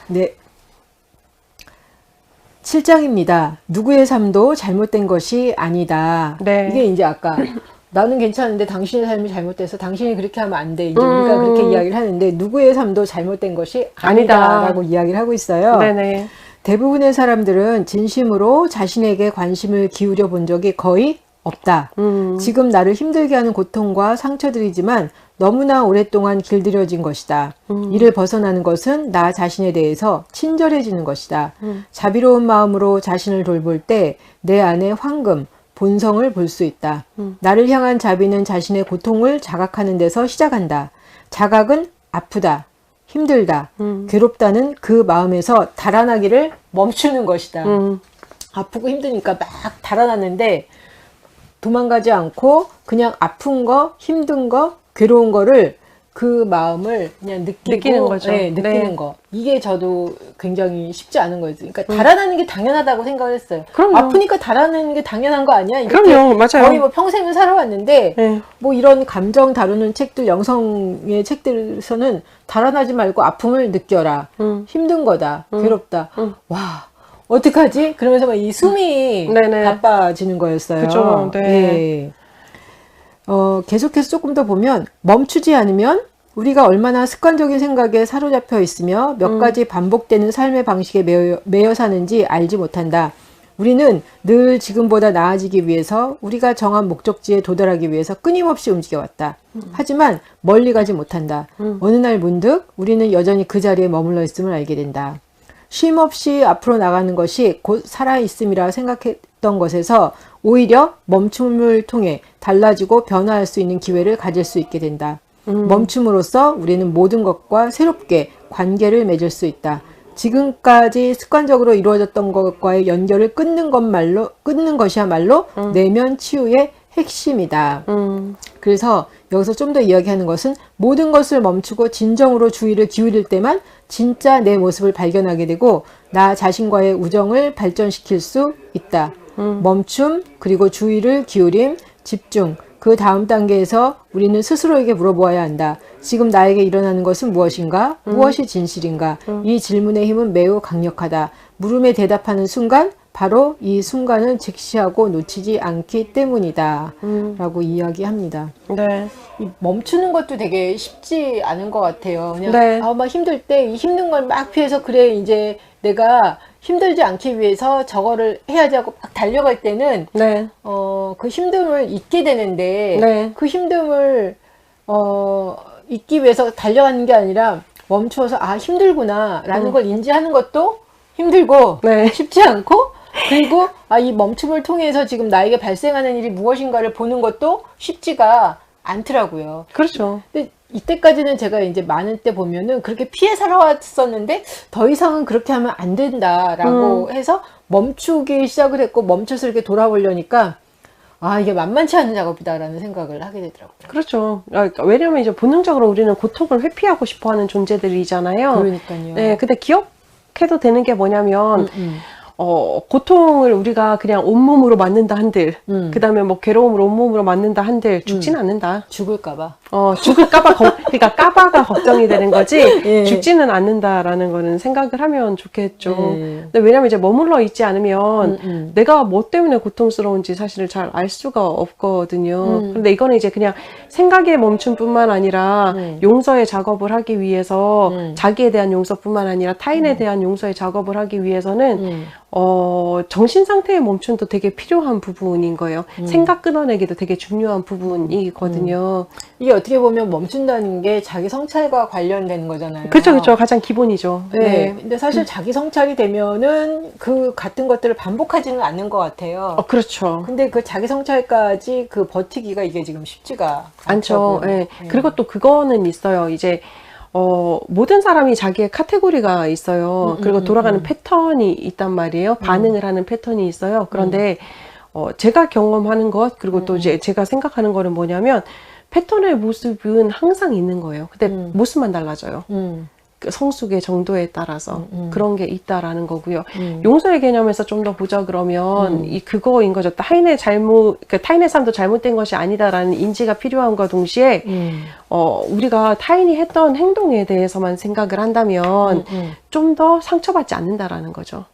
네. 7장입니다. 누구의 삶도 잘못된 것이 아니다. 네. 이게 이제 아까 나는 괜찮은데 당신의 삶이 잘못돼서 당신이 그렇게 하면 안 돼. 이제 우리가 그렇게 이야기를 하는데 누구의 삶도 잘못된 것이 아니다라고 이야기를 하고 있어요. 네네. 대부분의 사람들은 진심으로 자신에게 관심을 기울여 본 적이 거의 없다. 지금 나를 힘들게 하는 고통과 상처들이지만 너무나 오랫동안 길들여진 것이다. 이를 벗어나는 것은 나 자신에 대해서 친절해지는 것이다. 자비로운 마음으로 자신을 돌볼 때 내 안에 황금, 본성을 볼 수 있다. 나를 향한 자비는 자신의 고통을 자각하는 데서 시작한다. 자각은 아프다, 힘들다, 괴롭다는 그 마음에서 달아나기를 멈추는 것이다. 아프고 힘드니까 막 달아났는데 도망가지 않고 그냥 아픈 거, 힘든 거, 괴로운 거를 그 마음을 그냥 느끼는 거죠. 네, 느끼는 거. 이게 저도 굉장히 쉽지 않은 거지. 그러니까 달아나는 게 당연하다고 생각을 했어요. 그럼요. 아프니까 달아나는 게 당연한 거 아니야? 그럼요, 맞아요. 거의 뭐 평생을 살아왔는데 네. 뭐 이런 감정 다루는 책들, 영성의 책들에서는 달아나지 말고 아픔을 느껴라. 힘든 거다. 괴롭다. 와. 어떡하지? 그러면서 막 이 숨이 네네. 바빠지는 거였어요. 그죠, 네. 예. 계속해서 조금 더 보면 멈추지 않으면 우리가 얼마나 습관적인 생각에 사로잡혀 있으며 몇 가지 반복되는 삶의 방식에 매여 사는지 알지 못한다. 우리는 늘 지금보다 나아지기 위해서 우리가 정한 목적지에 도달하기 위해서 끊임없이 움직여왔다. 하지만 멀리 가지 못한다. 어느 날 문득 우리는 여전히 그 자리에 머물러 있음을 알게 된다. 쉼 없이 앞으로 나가는 것이 곧 살아있음이라 생각했던 것에서 오히려 멈춤을 통해 달라지고 변화할 수 있는 기회를 가질 수 있게 된다. 멈춤으로써 우리는 모든 것과 새롭게 관계를 맺을 수 있다. 지금까지 습관적으로 이루어졌던 것과의 연결을 끊는 것이야말로 내면 치유의 핵심이다. 그래서 여기서 좀 더 이야기하는 것은 모든 것을 멈추고 진정으로 주의를 기울일 때만 진짜 내 모습을 발견하게 되고 나 자신과의 우정을 발전시킬 수 있다. 멈춤, 그리고 주의를 기울임, 집중. 그 다음 단계에서 우리는 스스로에게 물어보아야 한다. 지금 나에게 일어나는 것은 무엇인가? 무엇이 진실인가? 이 질문의 힘은 매우 강력하다. 물음에 대답하는 순간 바로 이 순간을 직시하고 놓치지 않기 때문이다. 라고 이야기합니다. 네. 이 멈추는 것도 되게 쉽지 않은 것 같아요. 그냥 네. 막 힘들 때 이 힘든 걸 막 피해서 그래 이제 내가 힘들지 않기 위해서 저거를 해야지 하고 막 달려갈 때는 네. 그 힘듦을 잊게 되는데 네. 그 힘듦을 잊기 위해서 달려가는 게 아니라 멈추어서 아 힘들구나 라는 걸 인지하는 것도 힘들고 네. 쉽지 않고 그리고 이 멈춤을 통해서 지금 나에게 발생하는 일이 무엇인가를 보는 것도 쉽지가 않더라고요. 그렇죠. 근데 이때까지는 제가 이제 많은 때 보면은 그렇게 피해 살아왔었는데 더 이상은 그렇게 하면 안 된다라고 해서 멈추기 시작을 했고 멈춰서 이렇게 돌아보려니까 이게 만만치 않은 작업이다라는 생각을 하게 되더라고요. 그렇죠. 왜냐면 이제 본능적으로 우리는 고통을 회피하고 싶어 하는 존재들이잖아요. 그러니까요. 네, 근데 기억해도 되는 게 뭐냐면, 고통을 우리가 그냥 온몸으로 맞는다 한들, 그 다음에 뭐 괴로움을 온몸으로 맞는다 한들, 죽진 않는다. 죽을까봐. 죽을까봐, 그러니까 까봐가 걱정이 되는 거지, 예. 죽지는 않는다라는 거는 생각을 하면 좋겠죠. 예. 근데 왜냐면 이제 머물러 있지 않으면, 내가 뭐 때문에 고통스러운지 사실 잘 알 수가 없거든요. 근데 이거는 이제 그냥 생각의 멈춤뿐만 아니라, 용서의 작업을 하기 위해서, 자기에 대한 용서뿐만 아니라 타인에 대한 용서의 작업을 하기 위해서는, 정신 상태의 멈춤도 되게 필요한 부분인 거예요. 생각 끊어내기도 되게 중요한 부분이거든요. 이게 어떻게 보면 멈춘다는 게 자기 성찰과 관련되는 거잖아요. 그렇죠, 그렇죠. 가장 기본이죠. 네. 근데 사실 자기 성찰이 되면은 그 같은 것들을 반복하지는 않는 것 같아요. 그렇죠. 근데 그 자기 성찰까지 그 버티기가 이게 지금 쉽지가 않죠. 않더라고요. 네. 그리고 또 그거는 있어요. 이제 모든 사람이 자기의 카테고리가 있어요. 그리고 돌아가는 패턴이 있단 말이에요. 반응을 하는 패턴이 있어요. 그런데 제가 경험하는 것, 그리고 또 이제 제가 생각하는 거는 뭐냐면, 패턴의 모습은 항상 있는 거예요. 근데 모습만 달라져요. 그 성숙의 정도에 따라서 그런 게 있다라는 거고요. 용서의 개념에서 좀 더 보자 그러면 그거인 거죠. 타인의 삶도 잘못된 것이 아니다라는 인지가 필요함과 동시에 우리가 타인이 했던 행동에 대해서만 생각을 한다면 좀 더 상처받지 않는다라는 거죠.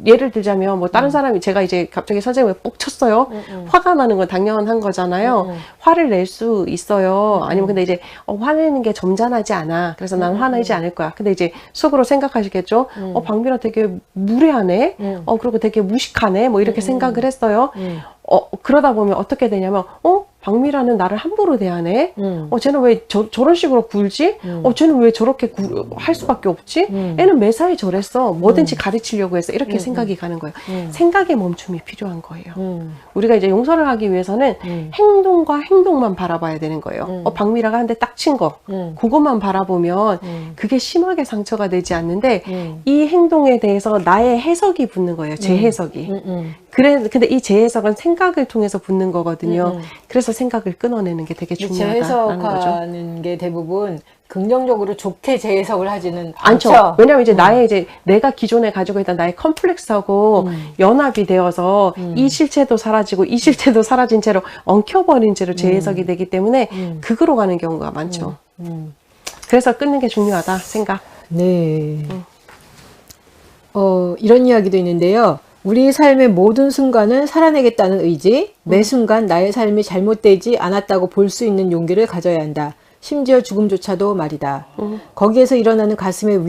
예를 들자면 뭐 다른 사람이 제가 이제 갑자기 선생님을 뻑 쳤어요. 화가 나는 건 당연한 거잖아요. 화를 낼 수 있어요. 아니면 근데 이제 화내는 게 점잖하지 않아. 그래서 난 화내지 않을 거야. 근데 이제 속으로 생각하시겠죠. 박미라 되게 무례하네. 그리고 되게 무식하네. 뭐 이렇게 생각을 했어요. 그러다 보면 어떻게 되냐면 박미라는 나를 함부로 대하네. 쟤는 왜 저런 식으로 굴지? 쟤는 왜 저렇게 할 수밖에 없지? 애는 매사에 저랬어. 뭐든지 가르치려고 해서 이렇게 생각이 가는 거예요. 생각의 멈춤이 필요한 거예요. 우리가 이제 용서를 하기 위해서는 행동과 행동만 바라봐야 되는 거예요. 박미라가 한 대 딱 친 거, 그것만 바라보면 그게 심하게 상처가 되지 않는데 이 행동에 대해서 나의 해석이 붙는 거예요. 제 해석이. 근데 이 재해석은 생각을 통해서 붙는 거거든요. 그래서 생각을 끊어내는 게 되게 중요하다는 거죠. 재해석하는 게 대부분 긍정적으로 좋게 재해석을 하지는 않죠. 않죠. 왜냐면 이제 내가 기존에 가지고 있던 나의 컴플렉스하고 연합이 되어서 이 실체도 사라지고 이 실체도 사라진 채로 엉켜버린 채로 재해석이 되기 때문에 극으로 가는 경우가 많죠. 그래서 끊는 게 중요하다 생각. 네. 이런 이야기도 있는데요. 우리 삶의 모든 순간은 살아내겠다는 의지, 매 순간 나의 삶이 잘못되지 않았다고 볼 수 있는 용기를 가져야 한다. 심지어 죽음조차도 말이다. 거기에서 일어나는 가슴의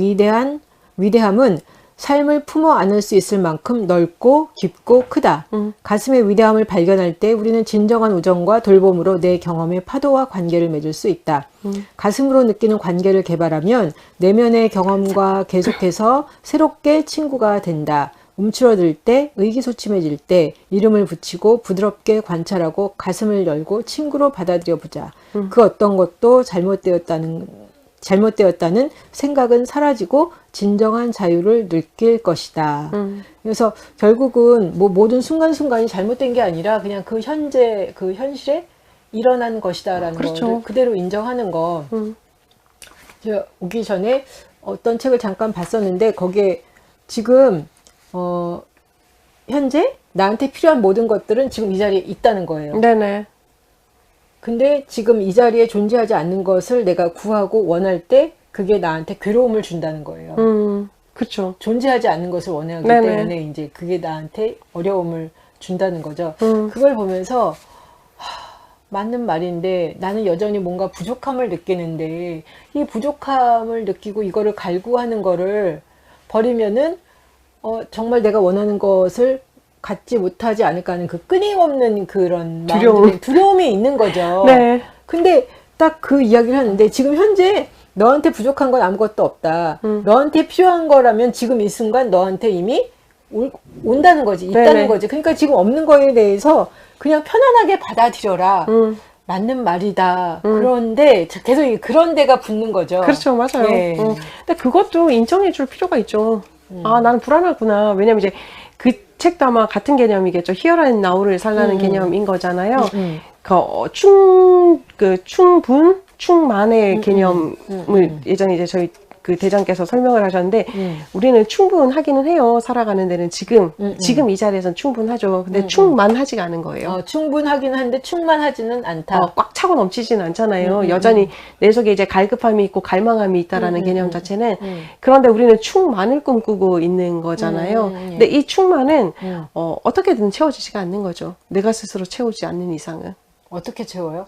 위대함은 삶을 품어 안을 수 있을 만큼 넓고 깊고 크다. 가슴의 위대함을 발견할 때 우리는 진정한 우정과 돌봄으로 내 경험의 파도와 관계를 맺을 수 있다. 가슴으로 느끼는 관계를 개발하면 내면의 경험과 계속해서 새롭게 친구가 된다. 움츠러들 때, 의기소침해질 때 이름을 붙이고 부드럽게 관찰하고 가슴을 열고 친구로 받아들여 보자. 그 어떤 것도 잘못되었다는 생각은 사라지고 진정한 자유를 느낄 것이다. 그래서 결국은 뭐 모든 순간순간이 잘못된 게 아니라 그냥 그 현실에 일어난 것이다라는 거를 그대로 인정하는 거. 제가 오기 전에 어떤 책을 잠깐 봤었는데 거기에 지금 현재 나한테 필요한 모든 것들은 지금 이 자리에 있다는 거예요. 네네. 근데 지금 이 자리에 존재하지 않는 것을 내가 구하고 원할 때 그게 나한테 괴로움을 준다는 거예요. 그렇죠. 존재하지 않는 것을 원하기 네네. 때문에 이제 그게 나한테 어려움을 준다는 거죠. 그걸 보면서 맞는 말인데 나는 여전히 뭔가 부족함을 느끼는데 이 부족함을 느끼고 이거를 갈구하는 거를 버리면은 정말 내가 원하는 것을 갖지 못하지 않을까 하는 그 끊임없는 그런 두려움이 있는 거죠. 네. 근데 딱 그 이야기를 하는데 지금 현재 너한테 부족한 건 아무것도 없다. 너한테 필요한 거라면 지금 이 순간 너한테 이미 온다는 거지. 있다는 네네. 거지. 그러니까 지금 없는 거에 대해서 그냥 편안하게 받아들여라. 맞는 말이다. 그런데 계속 그런 데가 붙는 거죠. 그렇죠. 맞아요. 네. 근데 그것도 인정해 줄 필요가 있죠. 나는 불안하구나. 왜냐면 이제 그 책도 아마 같은 개념이겠죠. Here and Now를 살라는 개념인 거잖아요. 충만의 개념을 예전에 이제 저희 그 대장께서 설명을 하셨는데 우리는 충분하기는 해요. 살아가는 데는 지금 이 자리에선 충분하죠. 근데 충만하지가 않은 거예요. 충분하긴 한데 충만하지는 않다. 꽉 차고 넘치지는 않잖아요. 여전히 내 속에 이제 갈급함이 있고 갈망함이 있다라는 개념 자체는 그런데 우리는 충만을 꿈꾸고 있는 거잖아요. 근데 이 충만은 어떻게든 채워지지가 않는 거죠. 내가 스스로 채우지 않는 이상은. 어떻게 채워요?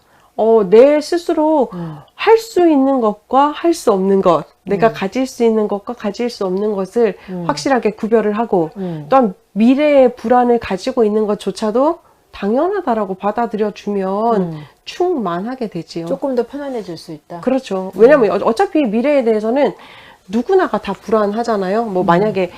내 스스로 할 수 있는 것과 할 수 없는 것, 내가 가질 수 있는 것과 가질 수 없는 것을 확실하게 구별을 하고 또한 미래의 불안을 가지고 있는 것조차도 당연하다라고 받아들여 주면 충만하게 되지요. 조금 더 편안해질 수 있다. 그렇죠. 왜냐면 어차피 미래에 대해서는 누구나가 다 불안하잖아요. 뭐 만약에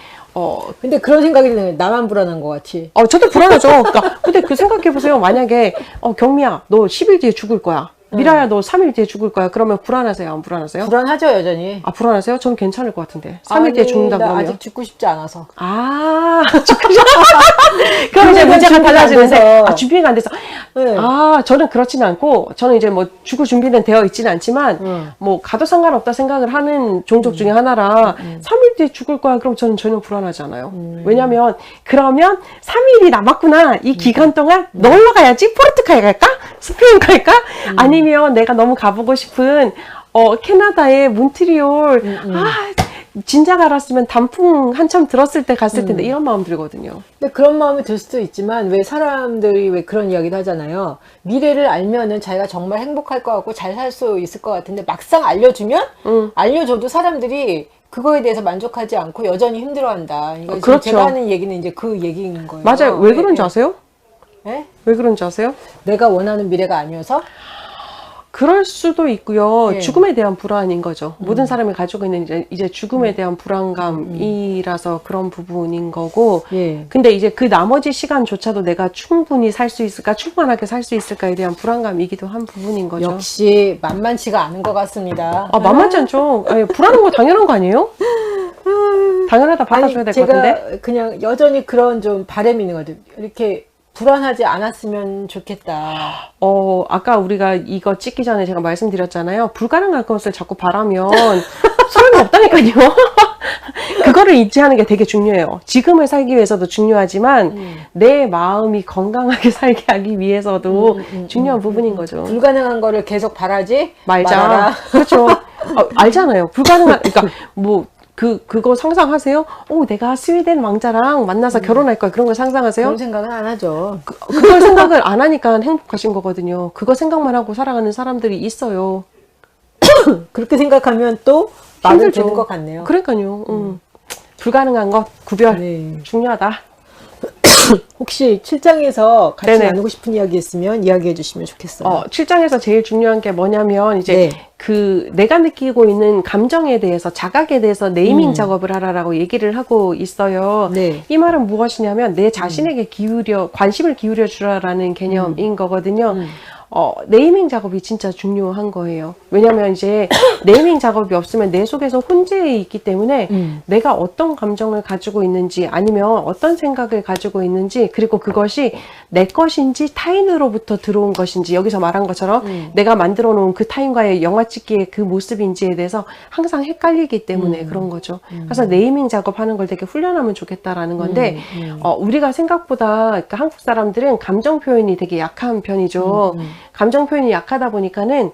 근데 그런 생각이 드는 거예요. 나만 불안한 것 같이. 저도 불안하죠. 그러니까 근데 그 생각해 보세요. 만약에 경미야, 너 10일 뒤에 죽을 거야. 미라야, 너 3일 뒤에 죽을 거야. 그러면 불안하세요? 안 불안하세요? 불안하죠, 여전히. 불안하세요? 저는 괜찮을 것 같은데. 3일 뒤에 죽는다 나 그러면. 아직 죽고 싶지 않아서. 죽고 싶지 그럼 이제 문제가 달라지는데, 준비가 안 돼서. 준비가 안 돼서. 네. 아, 저는 그렇지는 않고, 저는 이제 뭐 죽을 준비는 되어 있지는 않지만, 뭐 가도 상관없다 생각을 하는 종족 중에 하나라, 3일 뒤에 죽을 거야. 그럼 저는 전혀 불안하지 않아요. 왜냐면, 그러면 3일이 남았구나. 이 기간 동안 놀러 가야지. 포르투갈에 갈까? 스페인 갈까? 아니면 내가 너무 가보고 싶은, 캐나다의 몬트리올, 진작 알았으면 단풍 한참 들었을 때 갔을 텐데, 이런 마음 들거든요. 근데 그런 마음이 들 수도 있지만 왜 사람들이 왜 그런 이야기도 하잖아요. 미래를 알면은 자기가 정말 행복할 것 같고 잘 살 수 있을 것 같은데 막상 알려주면 알려줘도 사람들이 그거에 대해서 만족하지 않고 여전히 힘들어한다. 그러니까 지금 그렇죠. 제가 하는 얘기는 이제 그 얘기인 거예요. 맞아요. 왜 그런지 아세요? 네? 왜 그런지 아세요? 내가 원하는 미래가 아니어서? 그럴 수도 있고요. 예. 죽음에 대한 불안인 거죠. 모든 사람이 가지고 있는 이제 죽음에 대한 불안감이라서 그런 부분인 거고. 예. 근데 이제 그 나머지 시간조차도 내가 충분히 살 수 있을까, 충만하게 살 수 있을까에 대한 불안감이기도 한 부분인 거죠. 역시 만만치가 않은 것 같습니다. 아, 만만치 않죠. 아니, 불안한 거 당연한 거 아니에요? 당연하다 받아줘야 될 것 같은데. 제가 그냥 여전히 그런 좀 바람이 있는 거죠. 이렇게 불안하지 않았으면 좋겠다. 아까 우리가 이거 찍기 전에 제가 말씀드렸잖아요. 불가능한 것을 자꾸 바라면 소용이 없다니까요. 그거를 잊지 않는 게 되게 중요해요. 지금을 살기 위해서도 중요하지만 내 마음이 건강하게 살게 하기 위해서도 중요한 부분인 거죠. 불가능한 거를 계속 바라지 말자. 말아라. 그렇죠. 알잖아요. 불가능한, 그러니까 뭐 그거 상상하세요? 내가 스웨덴 왕자랑 만나서 결혼할 거야. 그런 거 상상하세요? 그런 생각은 안 하죠. 그걸 생각을 안 하니까 행복하신 거거든요. 그거 생각만 하고 살아가는 사람들이 있어요. 그렇게 생각하면 또 말은 힘들죠. 되는 것 같네요. 그러니까요. 불가능한 것 구별 네. 중요하다. 혹시 7장에서 같이 네네. 나누고 싶은 이야기 있으면 이야기해 주시면 좋겠어요. 7장에서 제일 중요한 게 뭐냐면 이제 네. 그 내가 느끼고 있는 감정에 대해서 자각에 대해서 네이밍 작업을 하라라고 얘기를 하고 있어요. 네. 이 말은 무엇이냐면 내 자신에게 관심을 기울여 주라라는 개념인 거거든요. 네이밍 작업이 진짜 중요한 거예요. 왜냐면 이제 네이밍 작업이 없으면 내 속에서 혼재해 있기 때문에 내가 어떤 감정을 가지고 있는지 아니면 어떤 생각을 가지고 있는지 그리고 그것이 내 것인지 타인으로부터 들어온 것인지 여기서 말한 것처럼 내가 만들어 놓은 그 타인과의 영화 찍기의 그 모습인지에 대해서 항상 헷갈리기 때문에 그런 거죠. 그래서 네이밍 작업하는 걸 되게 훈련하면 좋겠다라는 건데 우리가 생각보다 그러니까 한국 사람들은 감정 표현이 되게 약한 편이죠. 감정 표현이 약하다 보니까는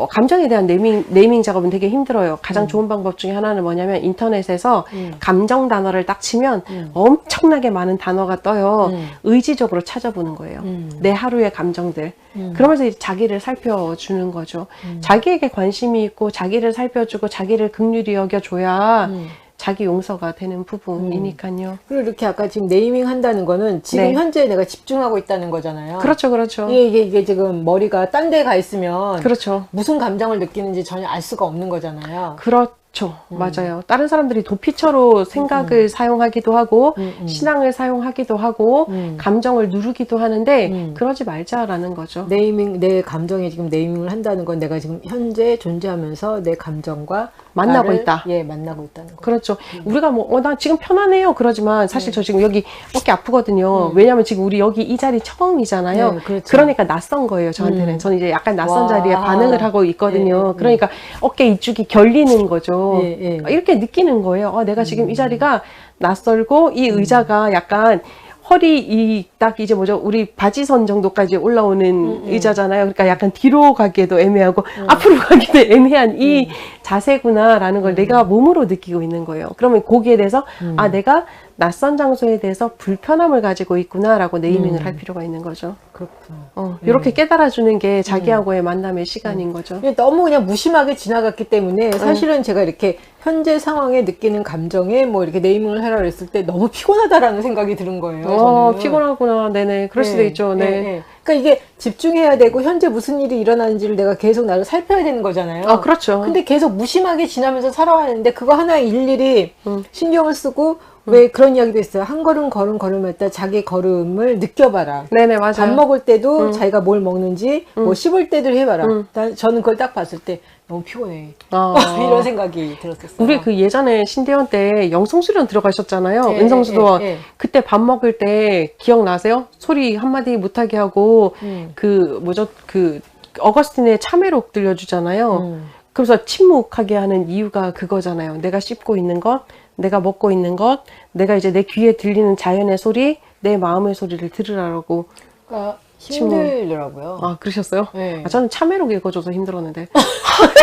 감정에 대한 네이밍 작업은 되게 힘들어요. 가장 좋은 방법 중에 하나는 뭐냐면 인터넷에서 감정 단어를 딱 치면 엄청나게 많은 단어가 떠요. 의지적으로 찾아보는 거예요. 내 하루의 감정들. 그러면서 이제 자기를 살펴주는 거죠. 자기에게 관심이 있고 자기를 살펴주고 자기를 긍휼히 여겨줘야 자기 용서가 되는 부분이니까요. 그리고 이렇게 아까 지금 네이밍 한다는 거는 지금 네. 현재 내가 집중하고 있다는 거잖아요. 그렇죠, 그렇죠. 이게 지금 머리가 딴 데 가 있으면 그렇죠. 무슨 감정을 느끼는지 전혀 알 수가 없는 거잖아요. 그렇죠. 맞아요. 다른 사람들이 도피처로 생각을 사용하기도 하고 신앙을 사용하기도 하고 감정을 누르기도 하는데 그러지 말자라는 거죠. 네이밍, 내 감정에 지금 네이밍을 한다는 건 내가 지금 현재 존재하면서 내 감정과 만나고 나를, 있다. 예, 만나고 있다는 거. 그렇죠. 우리가 뭐, 나 지금 편하네요. 그러지만 사실 저 지금 여기 어깨 아프거든요. 왜냐면 지금 우리 여기 이 자리 처음이잖아요. 네, 그렇죠. 그러니까 낯선 거예요, 저한테는. 저는 이제 약간 낯선 와. 자리에 반응을 하고 있거든요. 예, 그러니까 어깨 이쪽이 결리는 거죠. 예, 예. 이렇게 느끼는 거예요. 내가 지금 이 자리가 낯설고 이 의자가 약간 허리 딱 이제 뭐죠? 우리 바지선 정도까지 올라오는 의자잖아요. 그러니까 약간 뒤로 가기에도 애매하고 앞으로 가기도 애매한 이 자세구나라는 걸 내가 몸으로 느끼고 있는 거예요. 그러면 거기에 대해서 내가 낯선 장소에 대해서 불편함을 가지고 있구나라고 네이밍을 할 필요가 있는 거죠. 그렇구나. 이렇게 깨달아주는 게 자기하고의 만남의 시간인 거죠. 너무 그냥 무심하게 지나갔기 때문에 사실은 제가 이렇게 현재 상황에 느끼는 감정에 뭐 이렇게 네이밍을 해라 그랬을 때 너무 피곤하다라는 생각이 드는 거예요. 저는. 피곤하구나. 네네. 그럴 수도 있죠. 네. 네. 그러니까 이게 집중해야 되고 현재 무슨 일이 일어나는지를 내가 계속 나를 살펴야 되는 거잖아요. 그렇죠. 근데 계속 무심하게 지나면서 살아가는데 그거 하나에 일일이 신경을 쓰고 왜 그런 이야기도 있어요. 한 걸음 걸음마다 자기 걸음을 느껴봐라. 네네, 맞아요. 밥 먹을 때도 자기가 뭘 먹는지 뭐 씹을 때도 해봐라. 저는 그걸 딱 봤을 때 너무 피곤해. 아. 이런 생각이 들었었어요. 우리 그 예전에 신대원 때 영성수련 들어가셨잖아요. 예, 은성수도 예, 예. 그때 밥 먹을 때 기억나세요? 소리 한마디 못하게 하고 그 뭐죠? 그 어거스틴의 참회록 들려주잖아요. 그래서 침묵하게 하는 이유가 그거잖아요. 내가 씹고 있는 것, 내가 먹고 있는 것, 내가 이제 내 귀에 들리는 자연의 소리, 내 마음의 소리를 들으라고. 그러니까 힘들더라고요. 아, 그러셨어요? 네. 아, 저는 참외록 읽어줘서 힘들었는데.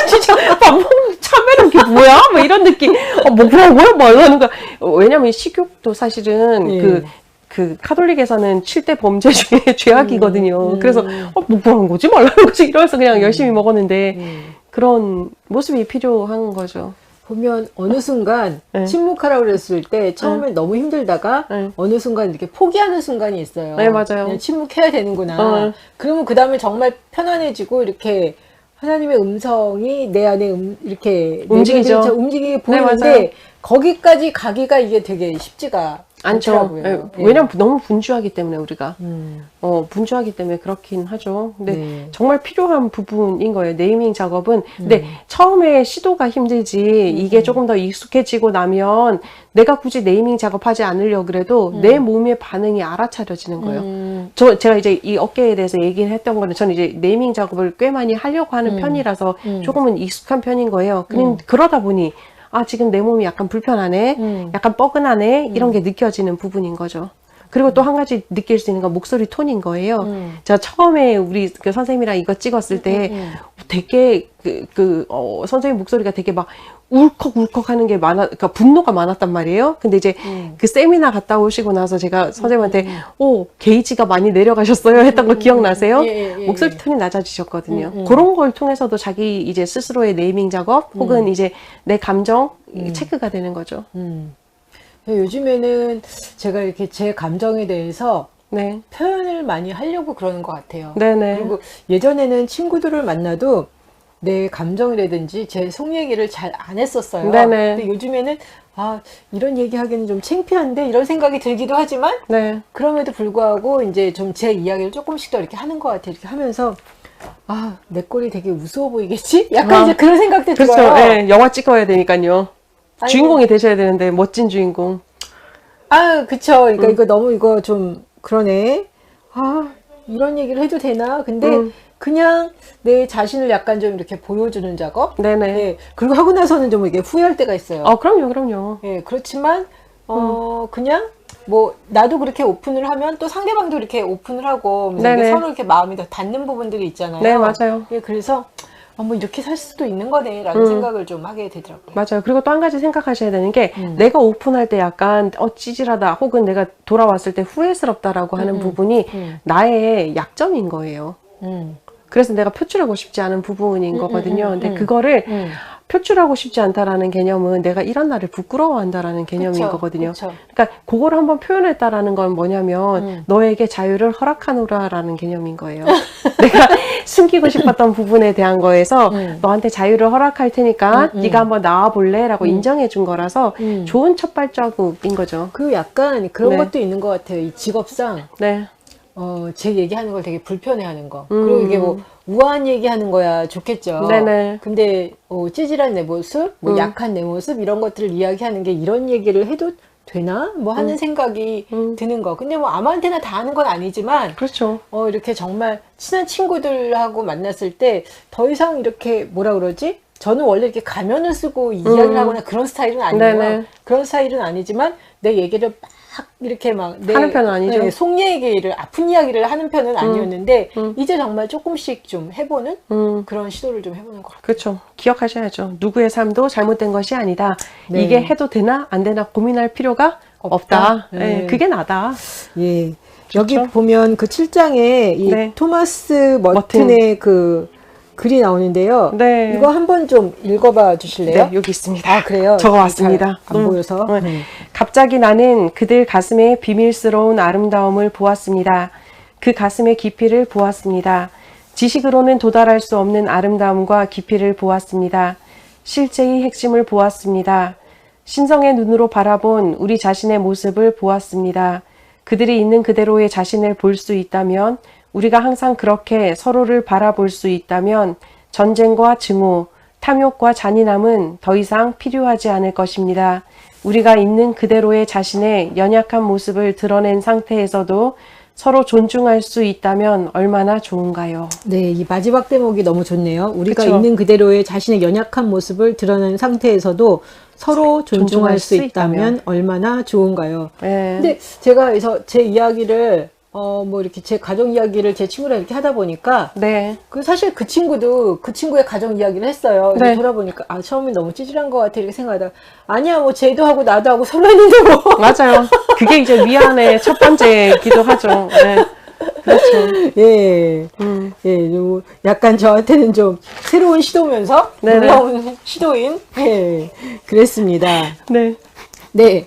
진짜 밥 먹는 참외록이 뭐야? 뭐 이런 느낌. 뭐라고요? 뭐 이러는 거. 왜냐면 식욕도 사실은 예. 그 카톨릭에서는 7대 범죄 중에 죄악이거든요. 그래서 뭐라는 거지? 말라는 거지? 이러면서 그냥 열심히 먹었는데 그런 모습이 필요한 거죠. 보면 어느 순간 네. 침묵하라고 그랬을 때 처음엔 너무 힘들다가 네. 어느 순간 이렇게 포기하는 순간이 있어요. 네, 맞아요. 그냥 침묵해야 되는구나. 그러면 그 다음에 정말 편안해지고 이렇게 하나님의 음성이 내 안에 이렇게 움직이죠. 움직이게 네, 보이는데 맞아요. 거기까지 가기가 이게 되게 쉽지가 않죠. 않더라고요. 예, 예. 왜냐면 너무 분주하기 때문에 우리가 분주하기 때문에 그렇긴 하죠. 근데 네. 정말 필요한 부분인 거예요. 네이밍 작업은. 근데 처음에 시도가 힘들지 이게 조금 더 익숙해지고 나면 내가 굳이 네이밍 작업하지 않으려고 그래도 내 몸의 반응이 알아차려지는 거예요. 제가 이제 이 어깨에 대해서 얘기를 했던 거는 저는 이제 네이밍 작업을 꽤 많이 하려고 하는 편이라서 조금은 익숙한 편인 거예요. 그러다 보니 아, 지금 내 몸이 약간 불편하네, 약간 뻐근하네, 이런 게 느껴지는 부분인 거죠. 그리고 또 한 가지 느낄 수 있는 건 목소리 톤인 거예요. 제가 처음에 우리 그 선생님이랑 이거 찍었을 때 되게 선생님 목소리가 되게 막 울컥울컥 하는 게 그러니까 분노가 많았단 말이에요. 근데 이제 그 세미나 갔다 오시고 나서 제가 선생님한테 게이지가 많이 내려가셨어요 했던 거 기억나세요? 목소리 톤이 낮아지셨거든요. 그런 걸 통해서도 자기 이제 스스로의 네이밍 작업 혹은 이제 내 감정 체크가 되는 거죠. 요즘에는 제가 이렇게 제 감정에 대해서 네. 표현을 많이 하려고 그러는 것 같아요. 네네. 그리고 예전에는 친구들을 만나도 내 감정이라든지 제 속 얘기를 잘 안 했었어요. 네네. 근데 요즘에는 이런 얘기하기는 좀 창피한데 이런 생각이 들기도 하지만 네. 그럼에도 불구하고 이제 좀 제 이야기를 조금씩 더 이렇게 하는 것 같아요. 이렇게 하면서 내 꼴이 되게 우스워 보이겠지? 약간 이제 그런 생각도 그렇죠. 들어요. 네, 영화 찍어야 되니까요. 주인공이 되셔야 되는데 멋진 주인공. 그쵸. 그러니까 이거 너무 이거 좀 그러네. 이런 얘기를 해도 되나? 근데 그냥 내 자신을 약간 좀 이렇게 보여주는 작업? 네네. 네. 그리고 하고 나서는 좀 이게 후회할 때가 있어요. 그럼요. 예, 그렇지만, 그냥, 뭐, 나도 그렇게 오픈을 하면 또 상대방도 이렇게 오픈을 하고, 네네. 서로 이렇게 마음이 더 닿는 부분들이 있잖아요. 네, 맞아요. 예, 그래서, 뭐 이렇게 살 수도 있는 거네, 라는 생각을 좀 하게 되더라고요. 맞아요. 그리고 또 한 가지 생각하셔야 되는 게 내가 오픈할 때 약간 찌질하다 혹은 내가 돌아왔을 때 후회스럽다라고 하는 부분이 나의 약점인 거예요. 그래서 내가 표출하고 싶지 않은 부분인 거거든요. 근데 그거를 표출하고 싶지 않다라는 개념은 내가 이런 나를 부끄러워한다라는 개념인 그쵸, 거거든요. 그쵸. 그러니까 그거를 한번 표현했다라는 건 뭐냐면 너에게 자유를 허락하노라라는 개념인 거예요. 내가 숨기고 싶었던 부분에 대한 거에서 너한테 자유를 허락할 테니까 네가 한번 나와볼래라고 인정해 준 거라서 좋은 첫 발자국인 거죠. 그 약간 그런 네. 것도 있는 것 같아요. 이 직업상. 네. 제 얘기하는 걸 되게 불편해하는 거. 그리고 이게 뭐 우아한 얘기하는 거야 좋겠죠. 네네. 근데 찌질한 내 모습, 뭐 약한 내 모습 이런 것들을 이야기하는 게 이런 얘기를 해도 되나? 뭐 하는 생각이 드는 거. 근데 뭐 아무한테나 다 하는 건 아니지만 그렇죠. 이렇게 정말 친한 친구들하고 만났을 때 더 이상 이렇게 뭐라 그러지? 저는 원래 이렇게 가면을 쓰고 이야기를 하거나 그런 스타일은 아니에요. 네네. 그런 스타일은 아니지만 내 얘기를 막 이렇게 막 하는 편은 아니죠. 속 얘기를 아픈 이야기를 하는 편은 아니었는데 이제 정말 조금씩 좀 해보는 그런 시도를 좀 해보는 것 같아요. 그렇죠. 기억하셔야죠. 누구의 삶도 잘못된 것이 아니다. 네. 이게 해도 되나 안 되나 고민할 필요가 없다. 네. 네, 그게 나다. 예. 여기 그렇죠? 보면 그 7장에 이 네. 토마스 머튼의 그 글이 나오는데요. 네. 이거 한번 좀 읽어봐 주실래요? 네, 여기 있습니다. 그래요? 적어왔습니다. 잘 안 보여서. 네. 갑자기 나는 그들 가슴에 비밀스러운 아름다움을 보았습니다. 그 가슴의 깊이를 보았습니다. 지식으로는 도달할 수 없는 아름다움과 깊이를 보았습니다. 실제의 핵심을 보았습니다. 신성의 눈으로 바라본 우리 자신의 모습을 보았습니다. 그들이 있는 그대로의 자신을 볼 수 있다면, 우리가 항상 그렇게 서로를 바라볼 수 있다면 전쟁과 증오, 탐욕과 잔인함은 더 이상 필요하지 않을 것입니다. 우리가 있는 그대로의 자신의 연약한 모습을 드러낸 상태에서도 서로 존중할 수 있다면 얼마나 좋은가요? 네, 이 마지막 대목이 너무 좋네요. 우리가 그쵸. 있는 그대로의 자신의 연약한 모습을 드러낸 상태에서도 서로 존중할 수 있다면 얼마나 좋은가요? 네. 근데 제가 그래서 제 이야기를 뭐 이렇게 제 가정 이야기를 제 친구랑 이렇게 하다 보니까 네. 그 사실 그 친구도 그 친구의 가정 이야기를 했어요. 근데 네. 돌아보니까 아 처음에 너무 찌질한 것 같아 이렇게 생각하다가 아니야 뭐 쟤도 하고 나도 하고 서로 했는데 뭐 맞아요. 그게 이제 위안의 첫 번째이기도 하죠. 네. 그렇죠. 예, 예, 요 약간 저한테는 좀 새로운 시도면서 네네. 놀라운 시도인 예, 그랬습니다. 네. 네.